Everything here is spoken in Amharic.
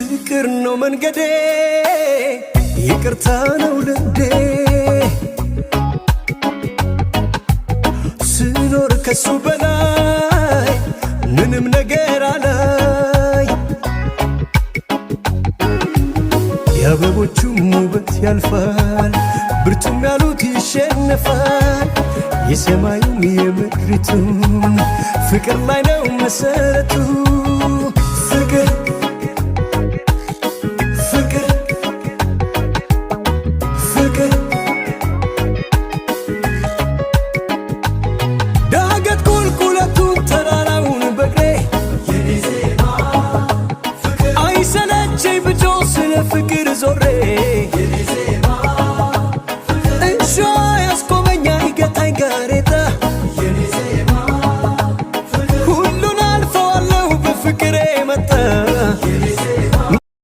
ፍቅር ነው መንገዴ ይቅርታ ነው ልምዴ ስኖር ከሱ በላይ ምንም ነገር አላይ የአበቦቹም ውበት ያልፋል ብርቱም ያሉት ይሸነፋል የሰማዩም የምድሪቱም ፍቅር ላይ ነው መሰረቱ